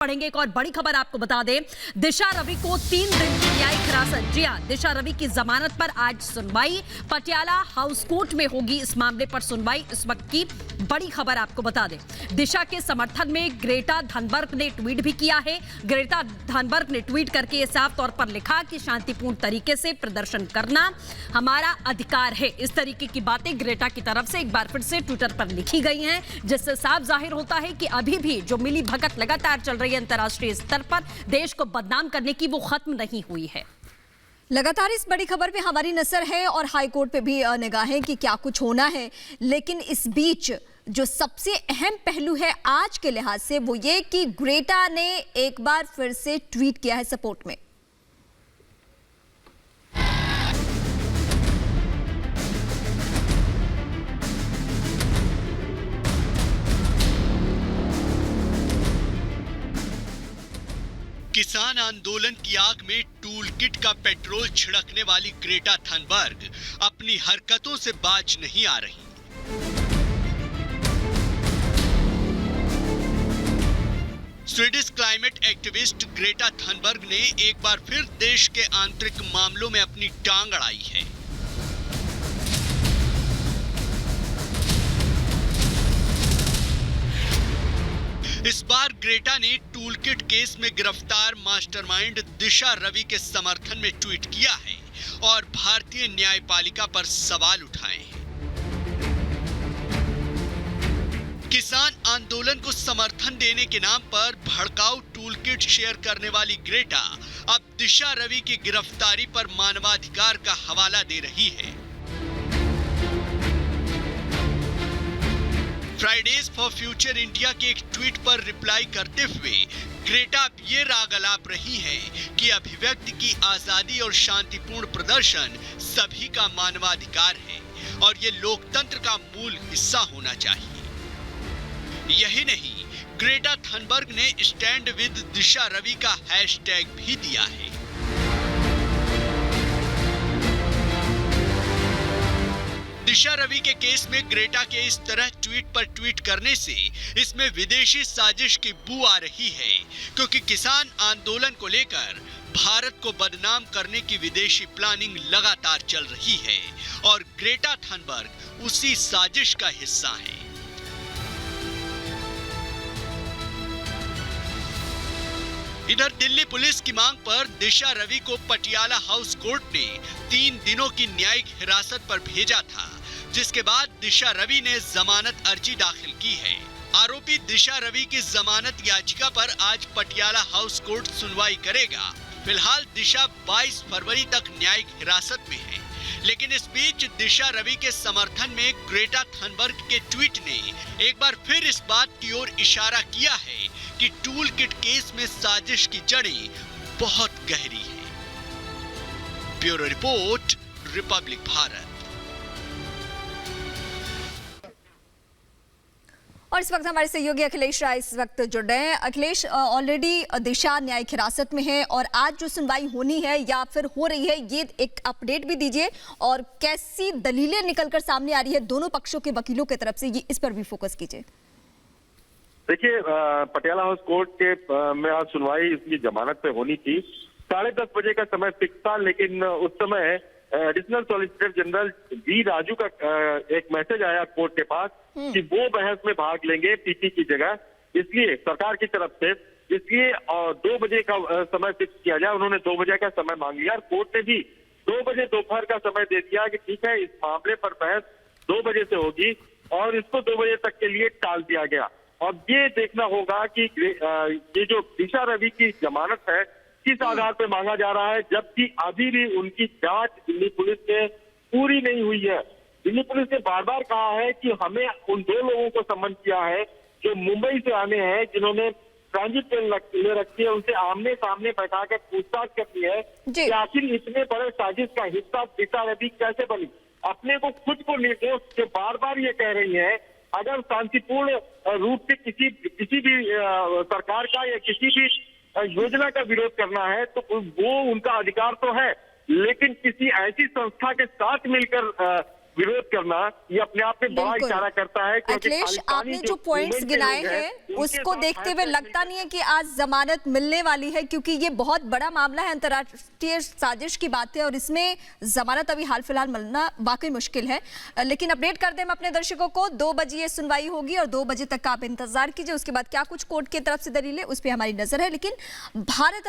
पढ़ेंगे। एक और बड़ी खबर आपको बता दें, दिशा रवि को 3 दिन की न्यायिक हिरासत। जी हां, दिशा रवि की जमानत पर आज सुनवाई पटियाला हाउस कोर्ट में होगी। इस मामले पर सुनवाई इस वक्त की बड़ी खबर आपको बता दें। दिशा के समर्थन में ग्रेटा थनबर्ग ने ट्वीट भी किया है। ग्रेटा थनबर्ग ने ट्वीट करके ये साफ तौर पर लिखा कि शांतिपूर्ण तरीके से प्रदर्शन करना हमारा अधिकार है। इस तरीके की बातें ग्रेटा की तरफ से एक बार फिर से ट्विटर पर लिखी गई हैं, जिससे साफ जाहिर होता है कि अभी भी जो मिली भगत लगातार चल रही है अंतर्राष्ट्रीय स्तर पर देश को बदनाम करने की, वो खत्म नहीं हुई है। लगातार इस बड़ी खबर पे हमारी नजर है और हाई कोर्ट पे भी निगाहें कि क्या कुछ होना है। लेकिन इस बीच जो सबसे अहम पहलू है आज के लिहाज से वो ये कि ग्रेटा ने एक बार फिर से ट्वीट किया है सपोर्ट में। किसान आंदोलन की आग में टूल किट का पेट्रोल छिड़कने वाली ग्रेटा थनबर्ग अपनी हरकतों से बाज नहीं आ रही। Swedish climate activist Greta Thunberg ने एक बार फिर देश के आंतरिक मामलों में अपनी टांग अड़ाई है। इस बार ग्रेटा ने टूलकिट केस में गिरफ्तार मास्टरमाइंड दिशा रवि के समर्थन में ट्वीट किया है और भारतीय न्यायपालिका पर सवाल उठाए हैं। किसान आंदोलन को समर्थन देने के नाम पर भड़काऊ टूलकिट शेयर करने वाली ग्रेटा अब दिशा रवि की गिरफ्तारी पर मानवाधिकार का हवाला दे रही है। फ्राइडेज फॉर फ्यूचर इंडिया के एक ट्वीट पर रिप्लाई करते हुए ग्रेटा ये राग अलाप रही है कि अभिव्यक्ति की आजादी और शांतिपूर्ण प्रदर्शन सभी का मानवाधिकार है और ये लोकतंत्र का मूल हिस्सा होना चाहिए। यही नहीं, ग्रेटा थनबर्ग ने स्टैंड विद दिशा रवि का हैशटैग भी दिया है। दिशा रवि के केस में ग्रेटा के इस तरह ट्वीट पर ट्वीट करने से इसमें विदेशी साजिश की बू आ रही है, क्योंकि किसान आंदोलन को लेकर भारत को बदनाम करने की विदेशी प्लानिंग लगातार चल रही है और ग्रेटा थनबर्ग उसी साजिश का हिस्सा है। इधर दिल्ली पुलिस की मांग पर दिशा रवि को पटियाला हाउस कोर्ट ने 3 दिनों की न्यायिक हिरासत पर भेजा था, जिसके बाद दिशा रवि ने जमानत अर्जी दाखिल की है। आरोपी दिशा रवि की जमानत याचिका पर आज पटियाला हाउस कोर्ट सुनवाई करेगा। फिलहाल दिशा 22 फरवरी तक न्यायिक हिरासत में है, लेकिन इस बीच दिशा रवि के समर्थन में ग्रेटा थनबर्ग के ट्वीट ने एक बार फिर इस बात की ओर इशारा किया है कि टूल किट केस में साजिश की जड़ें बहुत गहरी है। Bureau report, Republic Bharat. और इस वक्त हमारे सहयोगी अखिलेश राय इस वक्त जुड़ रहे हैं। अखिलेश, ऑलरेडी दिशा न्यायिक हिरासत में है और आज जो सुनवाई होनी है या फिर हो रही है, ये एक अपडेट भी दीजिए और कैसी दलीलें निकलकर सामने आ रही है दोनों पक्षों के वकीलों की तरफ से, ये इस पर भी फोकस कीजिए। देखिए, पटियाला हाउस कोर्ट के में आज सुनवाई इसकी जमानत पे होनी थी। 10:30 बजे का समय फिक्स था, लेकिन उस समय additional solicitor general B Raju का एक मैसेज आया कोर्ट के पास कि वो बहस में भाग लेंगे पीटी की जगह, इसलिए सरकार की तरफ से, इसलिए 2 बजे का समय फिक्स किया जाए। उन्होंने 2 बजे का समय मांग लिया और कोर्ट ने भी 2 बजे दोपहर का समय दे दिया कि ठीक है, इस मामले पर बहस 2 बजे से होगी और इसको 2 बजे तक के लिए टाल दिया गया। अब ये देखना होगा कि ये जो दिशा रवि की जमानत है किस आधार पर मांगा जा रहा है, जबकि अभी भी उनकी जांच दिल्ली पुलिस ने पूरी नहीं हुई है। दिल्ली पुलिस ने बार बार कहा है कि हमें उन 2 लोगों को सम्मन किया है जो मुंबई से आने हैं, जिन्होंने ट्रांजिट ट्रेन ले रखी है, उनसे आमने सामने बैठा कर पूछताछ करनी है कि आखिर इतने बड़े साजिश का हिस्सा दिशा रवि कैसे बनी। अपने को खुद को निर्दोष जो बार बार ये कह रही है, अगर शांतिपूर्ण रूप से किसी भी सरकार का या किसी भी योजना का विरोध करना है तो वो उनका अधिकार तो है, लेकिन किसी ऐसी संस्था के साथ मिलकर विरोध करना ये अपने आप में बड़ा बिल्कुल। इशारा करता है, क्योंकि अखिलेश, खालिस्तानी आपने जो पॉइंट्स मूवमेंट के गिनाए लोग हैं उनके उसको साथ देखते हुए फैसला लगता नहीं है कि आज जमानत मिलने वाली है, क्योंकि ये बहुत बड़ा मामला है, अंतर्राष्ट्रीय साजिश की बात है और इसमें जमानत अभी हाल फिलहाल मिलना वाकई मुश्किल है। लेकिन अपडेट कर दें हम अपने दर्शकों को, 2 बजे ये सुनवाई होगी और 2 बजे तक का आप इंतजार कीजिए। उसके बाद क्या कुछ कोर्ट की तरफ से दलील है उस पर हमारी नजर है। लेकिन भारत